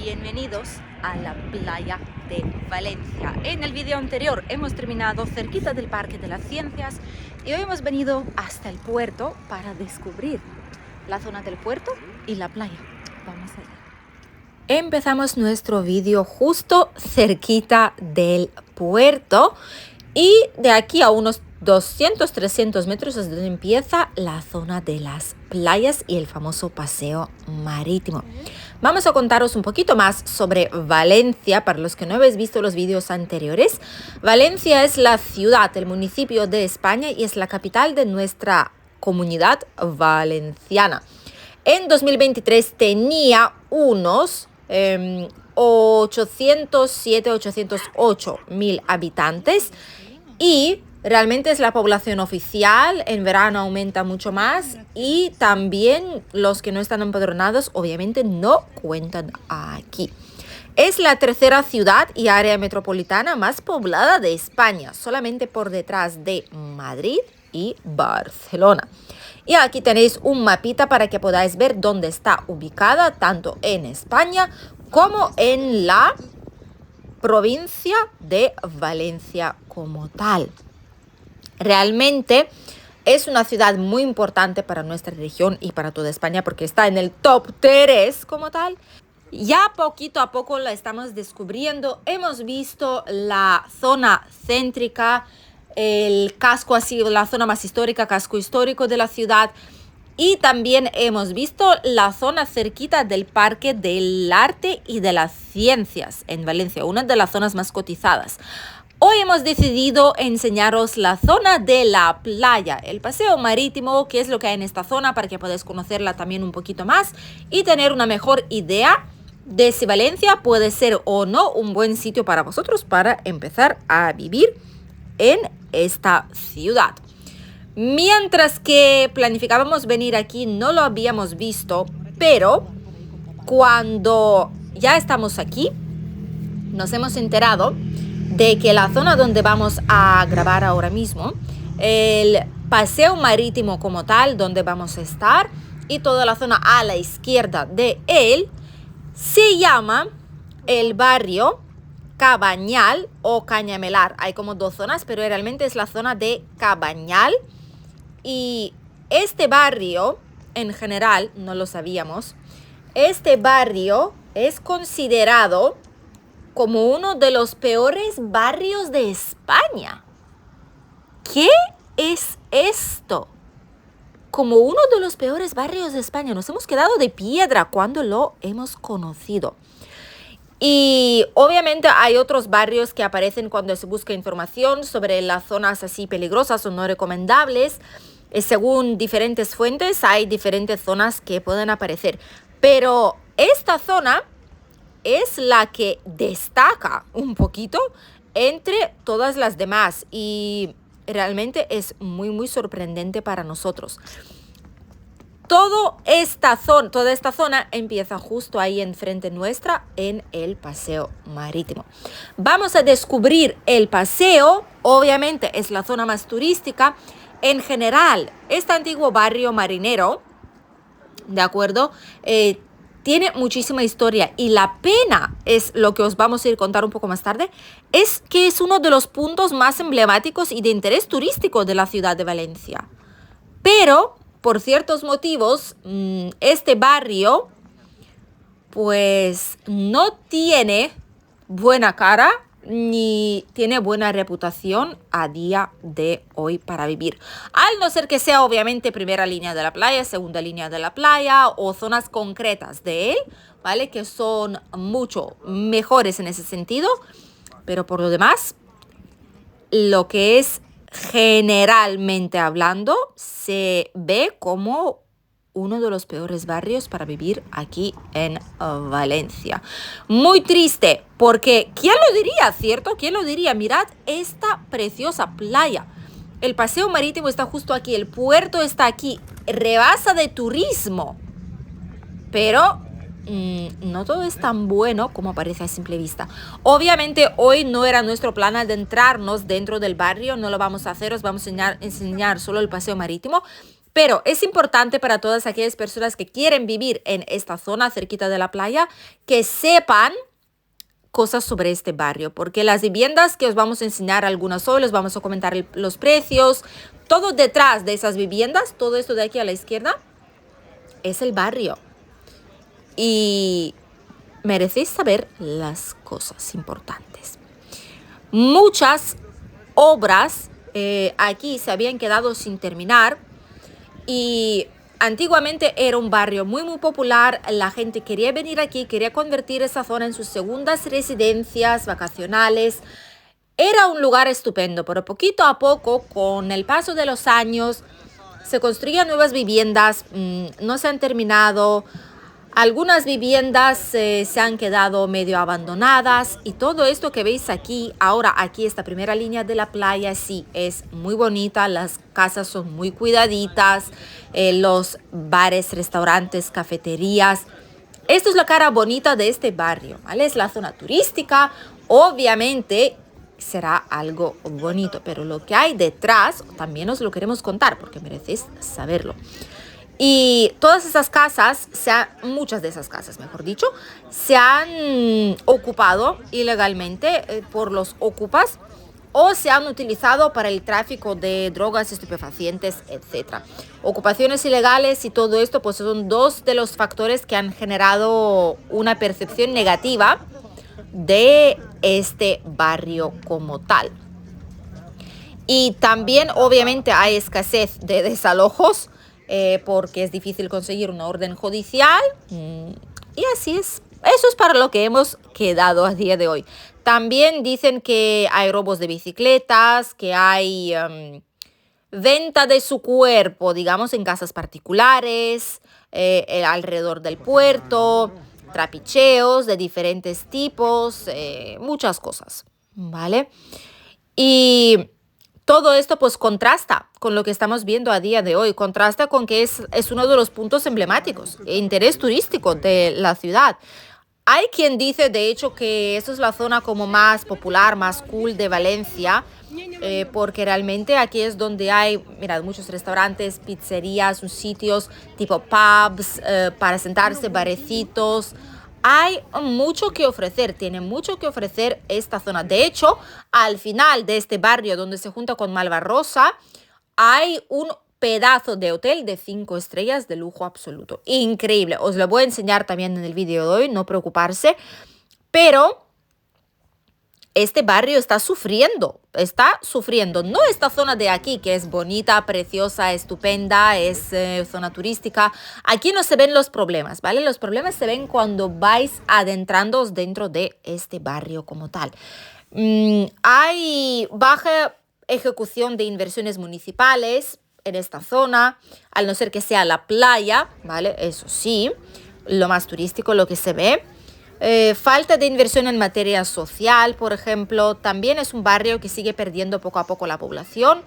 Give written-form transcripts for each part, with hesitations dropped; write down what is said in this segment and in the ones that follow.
bienvenidos a la playa de Valencia. En el vídeo anterior hemos terminado cerquita del Parque de las Ciencias y hoy hemos venido hasta el puerto para descubrir la zona del puerto y la playa. Vamos allá. Empezamos nuestro vídeo justo cerquita del puerto y de aquí a unos 200-300 metros es donde empieza la zona de las playas y el famoso paseo marítimo. Vamos a contaros un poquito más sobre Valencia, para los que no habéis visto los vídeos anteriores. Valencia es la ciudad, el municipio de España y es la capital de nuestra comunidad valenciana. En 2023 tenía unos 808.000 habitantes y realmente es la población oficial. En verano aumenta mucho más y también los que no están empadronados obviamente no cuentan aquí. Es la tercera ciudad y área metropolitana más poblada de España, solamente por detrás de Madrid y Barcelona. Y aquí tenéis un mapita para que podáis ver dónde está ubicada, tanto en España como en la provincia de Valencia como tal. Realmente es una ciudad muy importante para nuestra región y para toda España porque está en el top 3 como tal. Ya poquito a poco la estamos descubriendo. Hemos visto la zona céntrica, el casco así, la zona más histórica, casco histórico de la ciudad. Y también hemos visto la zona cerquita del Parque del Arte y de las Ciencias en Valencia, una de las zonas más cotizadas. Hoy hemos decidido enseñaros la zona de la playa, el paseo marítimo, qué es lo que hay en esta zona para que podáis conocerla también un poquito más y tener una mejor idea de si Valencia puede ser o no un buen sitio para vosotros para empezar a vivir en esta ciudad. Mientras que planificábamos venir aquí no lo habíamos visto, pero cuando ya estamos aquí nos hemos enterado de que la zona donde vamos a grabar ahora mismo, el paseo marítimo como tal, donde vamos a estar, y toda la zona a la izquierda de él, se llama el barrio Cabañal o Cañamelar. Hay como dos zonas, pero realmente es la zona de Cabañal. Y este barrio, en general, no lo sabíamos, este barrio es considerado como uno de los peores barrios de España. ¿Qué es esto? Como uno de los peores barrios de España. Nos hemos quedado de piedra cuando lo hemos conocido. Y obviamente hay otros barrios que aparecen cuando se busca información sobre las zonas así peligrosas o no recomendables. Según diferentes fuentes hay diferentes zonas que pueden aparecer. Pero esta zona es la que destaca un poquito entre todas las demás y realmente es muy sorprendente para nosotros. Toda esta zona empieza justo ahí enfrente nuestra en el paseo marítimo. Vamos a descubrir el paseo, obviamente es la zona más turística. En general, este antiguo barrio marinero, ¿de acuerdo? Tiene muchísima historia y la pena es lo que os vamos a ir a contar un poco más tarde, es que es uno de los puntos más emblemáticos y de interés turístico de la ciudad de Valencia. Pero, por ciertos motivos, este barrio pues no tiene buena cara ni tiene buena reputación a día de hoy para vivir. Al no ser que sea obviamente primera línea de la playa, segunda línea de la playa o zonas concretas de él, ¿vale? Que son mucho mejores en ese sentido. Pero por lo demás, lo que es generalmente hablando, se ve como uno de los peores barrios para vivir aquí en Valencia. Muy triste, porque ¿quién lo diría, cierto? ¿Quién lo diría? Mirad esta preciosa playa. El paseo marítimo está justo aquí, el puerto está aquí, rebasa de turismo. Pero no todo es tan bueno como parece a simple vista. Obviamente hoy no era nuestro plan adentrarnos dentro del barrio, no lo vamos a hacer, os vamos a enseñar solo el paseo marítimo. Pero es importante para todas aquellas personas que quieren vivir en esta zona cerquita de la playa que sepan cosas sobre este barrio, porque las viviendas que os vamos a enseñar algunas hoy, les vamos a comentar los precios, todo detrás de esas viviendas, todo esto de aquí a la izquierda, es el barrio. Y merecéis saber las cosas importantes. Muchas obras aquí se habían quedado sin terminar y antiguamente era un barrio muy popular, la gente quería venir aquí, quería convertir esa zona en sus segundas residencias vacacionales. Era un lugar estupendo, pero poquito a poco, con el paso de los años, se construían nuevas viviendas, no se han terminado. Algunas viviendas se han quedado medio abandonadas y todo esto que veis aquí, ahora aquí esta primera línea de la playa, sí, es muy bonita, las casas son muy cuidaditas, los bares, restaurantes, cafeterías. Esto es la cara bonita de este barrio, ¿vale? Es la zona turística, obviamente será algo bonito, pero lo que hay detrás también os lo queremos contar porque merecéis saberlo. Y todas esas casas, muchas de esas casas, mejor dicho, se han ocupado ilegalmente por los ocupas o se han utilizado para el tráfico de drogas, estupefacientes, etc. Ocupaciones ilegales y todo esto pues son dos de los factores que han generado una percepción negativa de este barrio como tal. Y también obviamente hay escasez de desalojos, porque es difícil conseguir una orden judicial y así es. Eso es para lo que hemos quedado a día de hoy. También dicen que hay robos de bicicletas, que hay venta de su cuerpo, digamos, en casas particulares, alrededor del puerto, trapicheos de diferentes tipos, muchas cosas, ¿vale? Y todo esto pues contrasta con lo que estamos viendo a día de hoy, contrasta con que es uno de los puntos emblemáticos, interés turístico de la ciudad. Hay quien dice, de hecho, que esto es la zona como más popular, más cool de Valencia, porque realmente aquí es donde hay, mirad, muchos restaurantes, pizzerías, sitios tipo pubs, para sentarse, barecitos. Hay mucho que ofrecer, tiene mucho que ofrecer esta zona. De hecho, al final de este barrio donde se junta con Malvarrosa, hay un pedazo de hotel de 5 estrellas de lujo absoluto. Increíble. Os lo voy a enseñar también en el vídeo de hoy, no preocuparse. Pero este barrio está sufriendo. No esta zona de aquí, que es bonita, preciosa, estupenda, es zona turística. Aquí no se ven los problemas, ¿vale? Los problemas se ven cuando vais adentrándoos dentro de este barrio como tal. Hay baja ejecución de inversiones municipales en esta zona, al no ser que sea la playa, ¿vale? Eso sí, lo más turístico, lo que se ve. Falta de inversión en materia social, por ejemplo. También es un barrio que sigue perdiendo poco a poco la población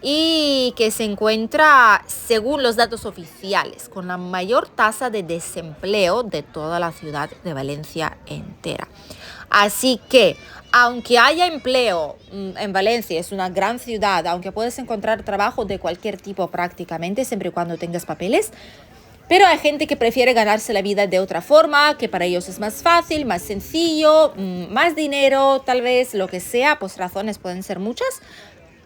y que se encuentra, según los datos oficiales, con la mayor tasa de desempleo de toda la ciudad de Valencia entera. Así que, aunque haya empleo en Valencia, es una gran ciudad, aunque puedes encontrar trabajo de cualquier tipo prácticamente, siempre y cuando tengas papeles, pero hay gente que prefiere ganarse la vida de otra forma, que para ellos es más fácil, más sencillo, más dinero, tal vez, lo que sea, pues razones pueden ser muchas.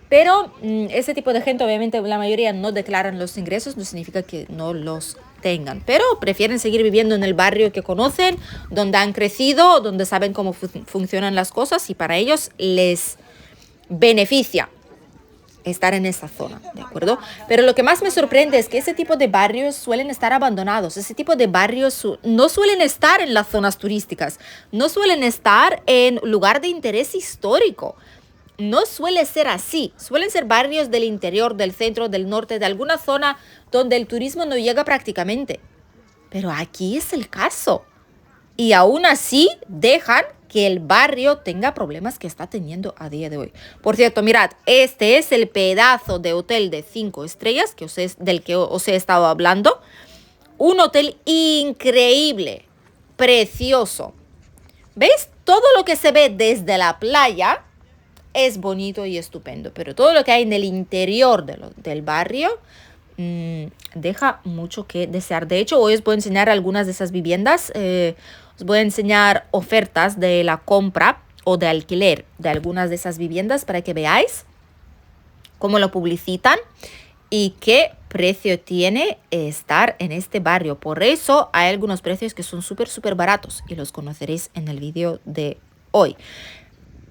Pero ese tipo de gente, obviamente, la mayoría no declaran los ingresos, no significa que no los tengan, pero prefieren seguir viviendo en el barrio que conocen, donde han crecido, donde saben cómo funcionan las cosas y para ellos les beneficia estar en esa zona, ¿de acuerdo? Pero lo que más me sorprende es que ese tipo de barrios suelen estar abandonados, ese tipo de barrios no suelen estar en las zonas turísticas, no suelen estar en lugar de interés histórico. No suele ser así, suelen ser barrios del interior, del centro, del norte, de alguna zona donde el turismo no llega prácticamente. Pero aquí es el caso. Y aún así dejan que el barrio tenga problemas que está teniendo a día de hoy. Por cierto, mirad, este es el pedazo de hotel de 5 estrellas del que os he estado hablando. Un hotel increíble, precioso. ¿Veis? Todo lo que se ve desde la playa es bonito y estupendo, pero todo lo que hay en el interior del barrio deja mucho que desear. De hecho, hoy os voy a enseñar algunas de esas viviendas. Os voy a enseñar ofertas de la compra o de alquiler de algunas de esas viviendas para que veáis cómo lo publicitan y qué precio tiene estar en este barrio. Por eso hay algunos precios que son súper baratos y los conoceréis en el vídeo de hoy.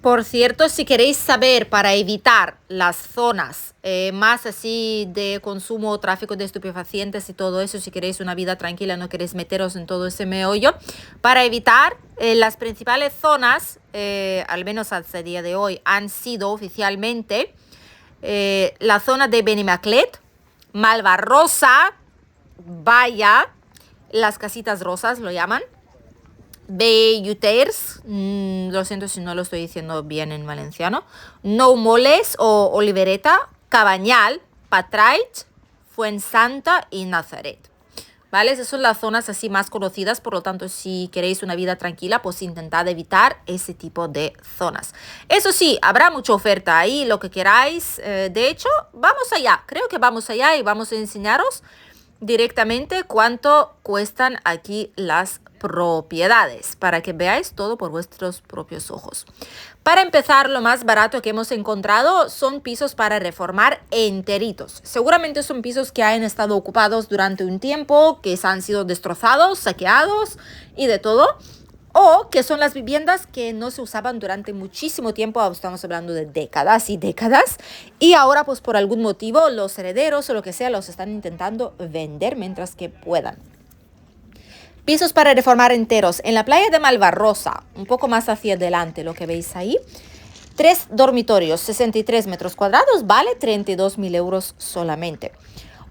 Por cierto, si queréis saber para evitar las zonas más así de consumo, tráfico de estupefacientes y todo eso, si queréis una vida tranquila, no queréis meteros en todo ese meollo, para evitar las principales zonas, al menos hasta el día de hoy, han sido oficialmente la zona de Benimaclet, Malvarrosa, Vaya, las casitas rosas lo llaman, Belluters, lo siento si no lo estoy diciendo bien en valenciano, Nou Moles o Olivereta, Cabañal, Patrait, Fuensanta y Nazaret. ¿Vale? Esas son las zonas así más conocidas, por lo tanto, si queréis una vida tranquila, pues intentad evitar ese tipo de zonas. Eso sí, habrá mucha oferta ahí, lo que queráis. De hecho, vamos allá, creo que vamos allá y vamos a enseñaros directamente cuánto cuestan aquí las propiedades para que veáis todo por vuestros propios ojos. Para empezar, lo más barato que hemos encontrado son pisos para reformar enteritos. Seguramente son pisos que han estado ocupados durante un tiempo, que han sido destrozados, saqueados y de todo. O que son las viviendas que no se usaban durante muchísimo tiempo, estamos hablando de décadas y décadas, y ahora pues por algún motivo los herederos o lo que sea los están intentando vender mientras que puedan. Pisos para reformar enteros en la playa de Malvarrosa, un poco más hacia adelante, lo que veis ahí. 3 dormitorios, 63 metros cuadrados, vale 32.000 euros solamente.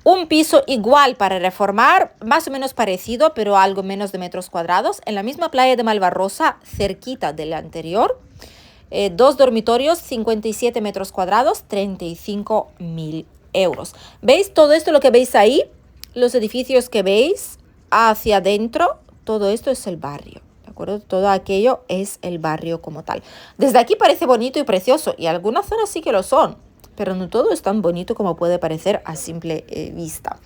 Un piso igual para reformar, más o menos parecido, pero algo menos de metros cuadrados, en la misma playa de Malvarrosa, cerquita del anterior. 2 dormitorios, 57 metros cuadrados, 35.000 euros. ¿Veis todo esto, lo que veis ahí? Los edificios que veis hacia adentro, todo esto es el barrio, ¿de acuerdo? Todo aquello es el barrio como tal. Desde aquí parece bonito y precioso, y algunas zonas sí que lo son, pero no todo es tan bonito como puede parecer a simple vista.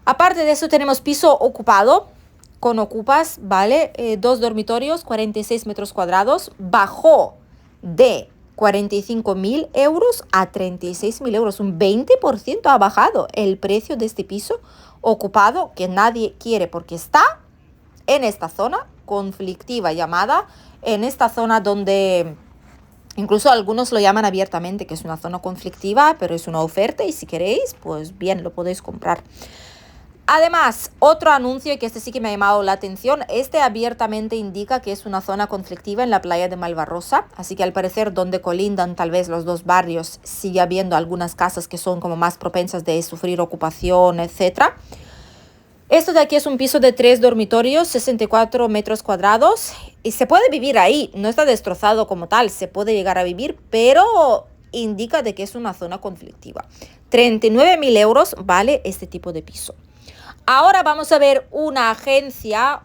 Aparte de eso tenemos piso ocupado, con ocupas, ¿vale? 2 dormitorios, 46 metros cuadrados, bajó de 45.000 euros a 36.000 euros, un 20% ha bajado el precio de este piso ocupado que nadie quiere porque está en esta zona conflictiva llamada, en esta zona donde incluso algunos lo llaman abiertamente que es una zona conflictiva, pero es una oferta y si queréis, pues bien, lo podéis comprar. Además, otro anuncio, que este sí que me ha llamado la atención, este abiertamente indica que es una zona conflictiva en la playa de Malvarrosa, así que al parecer donde colindan tal vez los dos barrios sigue habiendo algunas casas que son como más propensas de sufrir ocupación, etc. Esto de aquí es un piso de 3 dormitorios, 64 metros cuadrados y se puede vivir ahí, no está destrozado como tal, se puede llegar a vivir, pero indica de que es una zona conflictiva. 39.000 euros vale este tipo de piso. Ahora vamos a ver una agencia,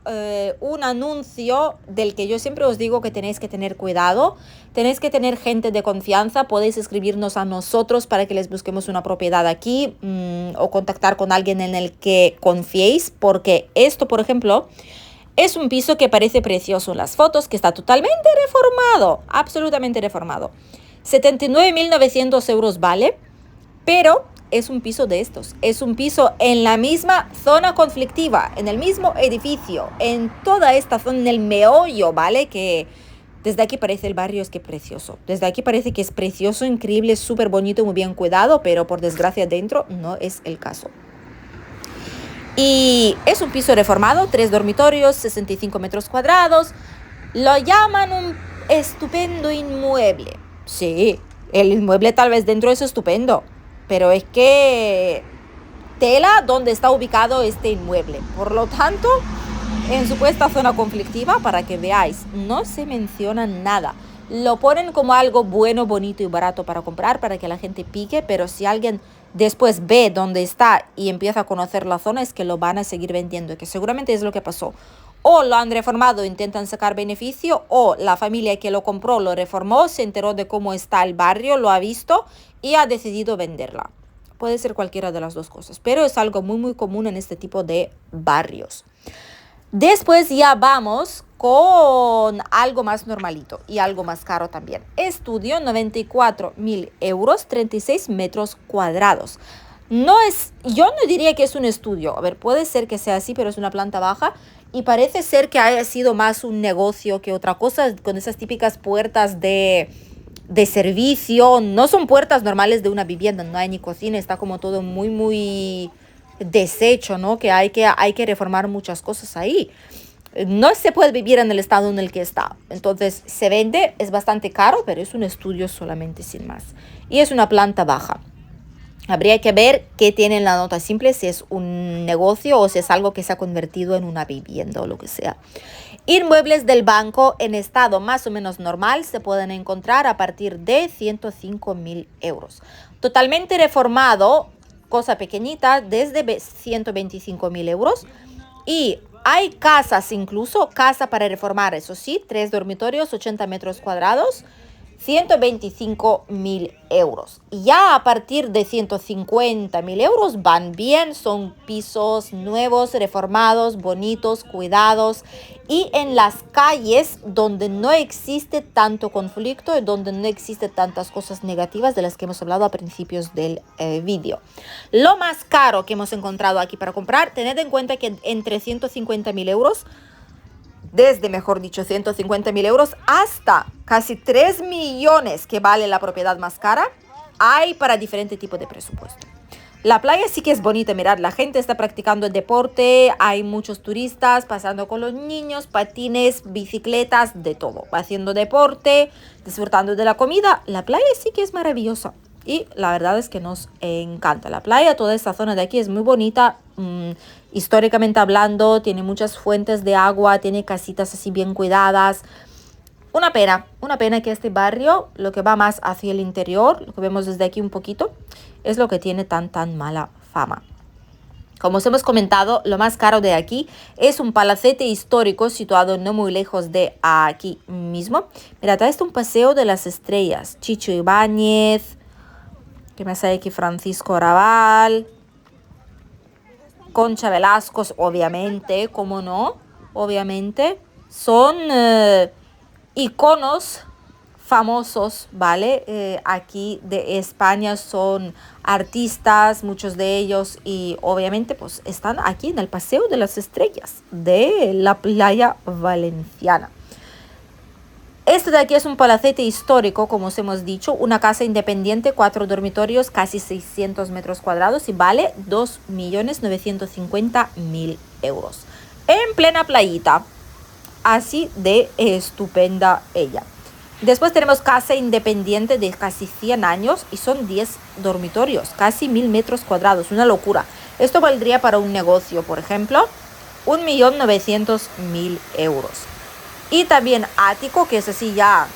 un anuncio del que yo siempre os digo que tenéis que tener cuidado. Tenéis que tener gente de confianza. Podéis escribirnos a nosotros para que les busquemos una propiedad aquí o contactar con alguien en el que confiéis. Porque esto, por ejemplo, es un piso que parece precioso en las fotos, que está totalmente reformado, absolutamente reformado. 79.900 euros vale, pero es un piso de estos, es un piso en la misma zona conflictiva, en el mismo edificio, en toda esta zona, en el meollo, ¿vale? Que desde aquí parece el barrio es que precioso, desde aquí parece que es precioso, increíble, súper bonito, muy bien cuidado, pero por desgracia dentro no es el caso. Y es un piso reformado, 3 dormitorios, 65 metros cuadrados, lo llaman un estupendo inmueble. Sí, el inmueble tal vez dentro es estupendo, pero es que tela donde está ubicado este inmueble. Por lo tanto, en supuesta zona conflictiva, para que veáis, no se menciona nada. Lo ponen como algo bueno, bonito y barato para comprar, para que la gente pique, pero si alguien después ve dónde está y empieza a conocer la zona, es que lo van a seguir vendiendo, que seguramente es lo que pasó. O lo han reformado, intentan sacar beneficio, o la familia que lo compró lo reformó, se enteró de cómo está el barrio, lo ha visto y ha decidido venderla. Puede ser cualquiera de las dos cosas, pero es algo muy, muy común en este tipo de barrios. Después ya vamos con algo más normalito y algo más caro también. Estudio, 94.000 euros, 36 metros cuadrados. Yo no diría que es un estudio. A ver, puede ser que sea así, pero es una planta baja. Y parece ser que haya sido más un negocio que otra cosa, con esas típicas puertas de servicio. No son puertas normales de una vivienda, no hay ni cocina, está como todo muy, muy deshecho, ¿no? Que hay que reformar muchas cosas ahí. No se puede vivir en el estado en el que está. Entonces se vende, es bastante caro, pero es un estudio solamente, sin más. Y es una planta baja. Habría que ver qué tiene en la nota simple, si es un negocio o si es algo que se ha convertido en una vivienda o lo que sea. Inmuebles del banco en estado más o menos normal se pueden encontrar a partir de 105.000 euros. Totalmente reformado, cosa pequeñita, desde 125.000 euros. Y hay casas, incluso casa para reformar, eso sí, 3 dormitorios, 80 metros cuadrados, 125.000 euros. Ya a partir de 150.000 euros van bien, son pisos nuevos, reformados, bonitos, cuidados y en las calles donde no existe tanto conflicto y donde no existe tantas cosas negativas de las que hemos hablado a principios del vídeo. Lo más caro que hemos encontrado aquí para comprar, tened en cuenta que entre 150.000 euros desde, mejor dicho, 150.000 euros hasta casi 3 millones que vale la propiedad más cara, hay para diferente tipo de presupuesto. La playa sí que es bonita, mirad, la gente está practicando el deporte, hay muchos turistas pasando con los niños, patines, bicicletas, de todo, haciendo deporte, disfrutando de la comida. La playa sí que es maravillosa y la verdad es que nos encanta. La playa, toda esta zona de aquí es muy bonita, históricamente hablando, tiene muchas fuentes de agua, tiene casitas así bien cuidadas. Una pena que este barrio, lo que va más hacia el interior, lo que vemos desde aquí un poquito, es lo que tiene tan mala fama. Como os hemos comentado, lo más caro de aquí es un palacete histórico situado no muy lejos de aquí mismo. Mirad, está un paseo de las estrellas. Chicho Ibáñez, que me sale aquí Francisco Raval, Concha Velasco, obviamente, ¿cómo no? Obviamente, son iconos famosos, ¿vale? Aquí de España son artistas, muchos de ellos, y obviamente pues están aquí en el Paseo de las Estrellas de la playa valenciana. Esto de aquí es un palacete histórico, como os hemos dicho, una casa independiente, 4 dormitorios, casi 600 metros cuadrados y vale 2.950.000 euros. En plena playita, así de estupenda ella. Después tenemos casa independiente de casi 100 años y son 10 dormitorios, casi 1.000 metros cuadrados, una locura. Esto valdría para un negocio, por ejemplo, 1.900.000 euros. Y también ático, que es así ya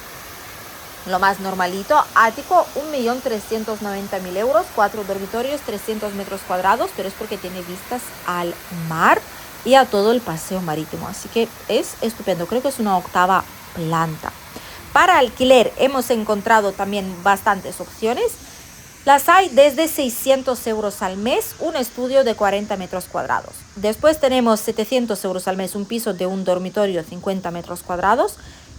lo más normalito, ático, 1.390.000 euros, 4 dormitorios, 300 metros cuadrados, pero es porque tiene vistas al mar y a todo el paseo marítimo, así que es estupendo, creo que es una 8ª planta. Para alquiler hemos encontrado también bastantes opciones. Las hay desde 600 euros al mes, un estudio de 40 metros cuadrados. Después tenemos 700 euros al mes, un piso de un dormitorio, 50 metros cuadrados.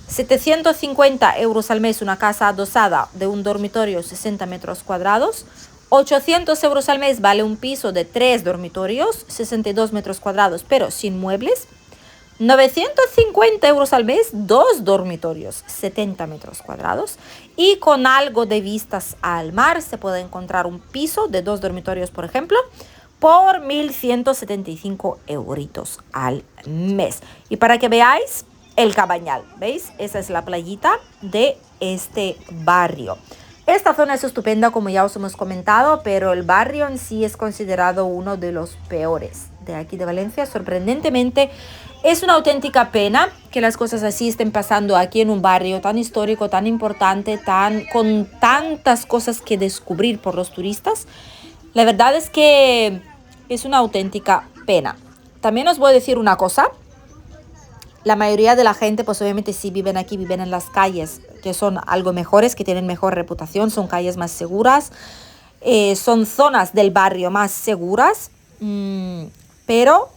750 euros al mes, una casa adosada de un dormitorio, 60 metros cuadrados. 800 euros al mes vale un piso de 3 dormitorios, 62 metros cuadrados, pero sin muebles. 950 euros al mes, 2 dormitorios, 70 metros cuadrados. Y con algo de vistas al mar se puede encontrar un piso de 2 dormitorios, por ejemplo, por 1.175 euritos al mes. Y para que veáis el Cabañal, ¿veis? Esa es la playita de este barrio. Esta zona es estupenda, como ya os hemos comentado, pero el barrio en sí es considerado uno de los peores de aquí de Valencia. Sorprendentemente, es una auténtica pena que las cosas así estén pasando aquí en un barrio tan histórico, tan importante, con tantas cosas que descubrir por los turistas. La verdad es que es una auténtica pena. También os voy a decir una cosa. La mayoría de la gente, pues obviamente sí viven aquí, viven en las calles que son algo mejores, que tienen mejor reputación, son calles más seguras. Son zonas del barrio más seguras, pero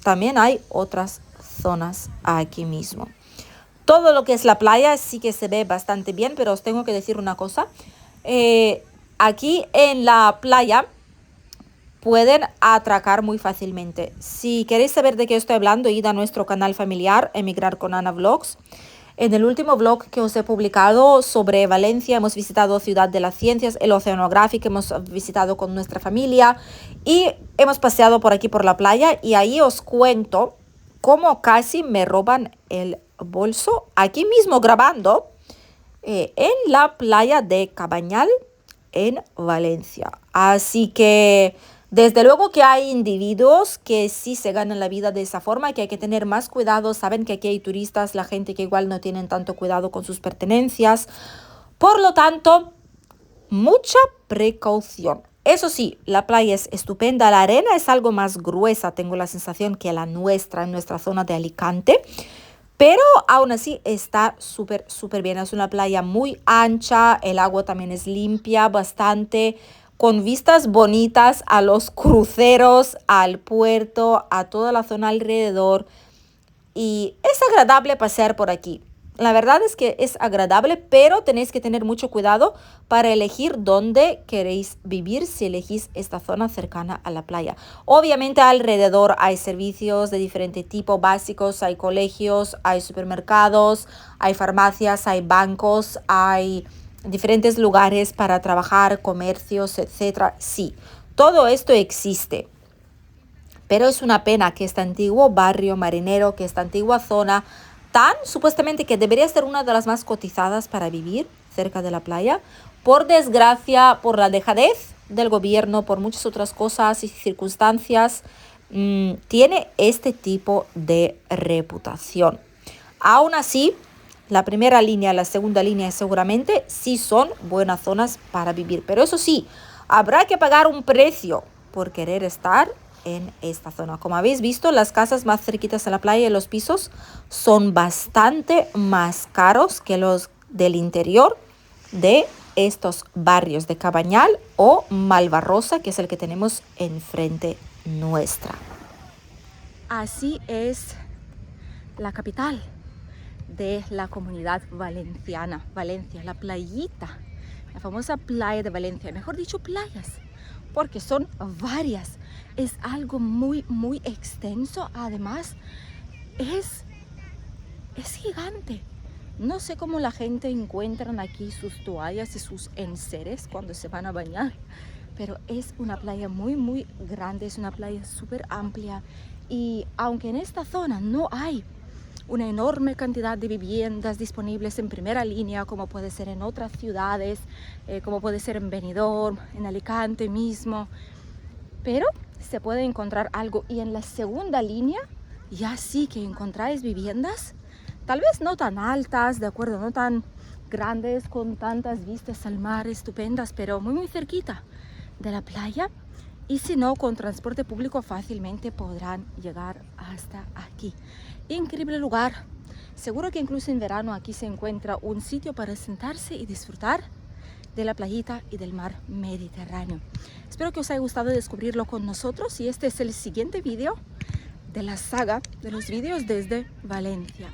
también hay otras zonas aquí mismo. Todo lo que es la playa sí que se ve bastante bien, pero os tengo que decir una cosa. Aquí en la playa pueden atracar muy fácilmente. Si queréis saber de qué estoy hablando, id a nuestro canal familiar, Emigrar con Ana Vlogs. En el último vlog que os he publicado sobre Valencia, hemos visitado Ciudad de las Ciencias, el Oceanográfico, hemos visitado con nuestra familia y hemos paseado por aquí por la playa, y ahí os cuento cómo casi me roban el bolso aquí mismo grabando en la playa de Cabañal en Valencia. Así que desde luego que hay individuos que sí se ganan la vida de esa forma, que hay que tener más cuidado. Saben que aquí hay turistas, la gente que igual no tienen tanto cuidado con sus pertenencias. Por lo tanto, mucha precaución. Eso sí, la playa es estupenda, la arena es algo más gruesa, tengo la sensación, que la nuestra, en nuestra zona de Alicante. Pero aún así está súper, súper bien. Es una playa muy ancha, el agua también es limpia, bastante, con vistas bonitas a los cruceros, al puerto, a toda la zona alrededor. Y es agradable pasear por aquí. La verdad es que es agradable, pero tenéis que tener mucho cuidado para elegir dónde queréis vivir si elegís esta zona cercana a la playa. Obviamente alrededor hay servicios de diferente tipo, básicos, hay colegios, hay supermercados, hay farmacias, hay bancos, hay diferentes lugares para trabajar, comercios, etcétera. Sí, todo esto existe. Pero es una pena que este antiguo barrio marinero, que esta antigua zona, tan supuestamente que debería ser una de las más cotizadas para vivir cerca de la playa, por desgracia, por la dejadez del gobierno, por muchas otras cosas y circunstancias, tiene este tipo de reputación. Aún así, la primera línea y la segunda línea seguramente sí son buenas zonas para vivir. Pero eso sí, habrá que pagar un precio por querer estar en esta zona. Como habéis visto, las casas más cerquitas a la playa y los pisos son bastante más caros que los del interior de estos barrios de Cabañal o Malvarrosa, que es el que tenemos enfrente nuestra. Así es la capital de la Comunidad Valenciana, Valencia, la playita, la famosa playa de Valencia, mejor dicho playas, porque son varias. Es algo muy, muy extenso. Además, es gigante. No sé cómo la gente encuentran aquí sus toallas y sus enseres cuando se van a bañar, pero es una playa muy, muy grande, es una playa súper amplia. Y aunque en esta zona no hay una enorme cantidad de viviendas disponibles en primera línea, como puede ser en otras ciudades, como puede ser en Benidorm, en Alicante mismo, pero se puede encontrar algo. Y en la segunda línea ya sí que encontráis viviendas, tal vez no tan altas, de acuerdo, no tan grandes, con tantas vistas al mar estupendas, pero muy muy cerquita de la playa. Y si no, con transporte público fácilmente podrán llegar hasta aquí. Increíble lugar. Seguro que incluso en verano aquí se encuentra un sitio para sentarse y disfrutar de la playita y del mar Mediterráneo. Espero que os haya gustado descubrirlo con nosotros, y este es el siguiente vídeo de la saga de los vídeos desde Valencia.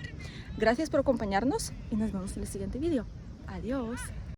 Gracias por acompañarnos y nos vemos en el siguiente vídeo. Adiós.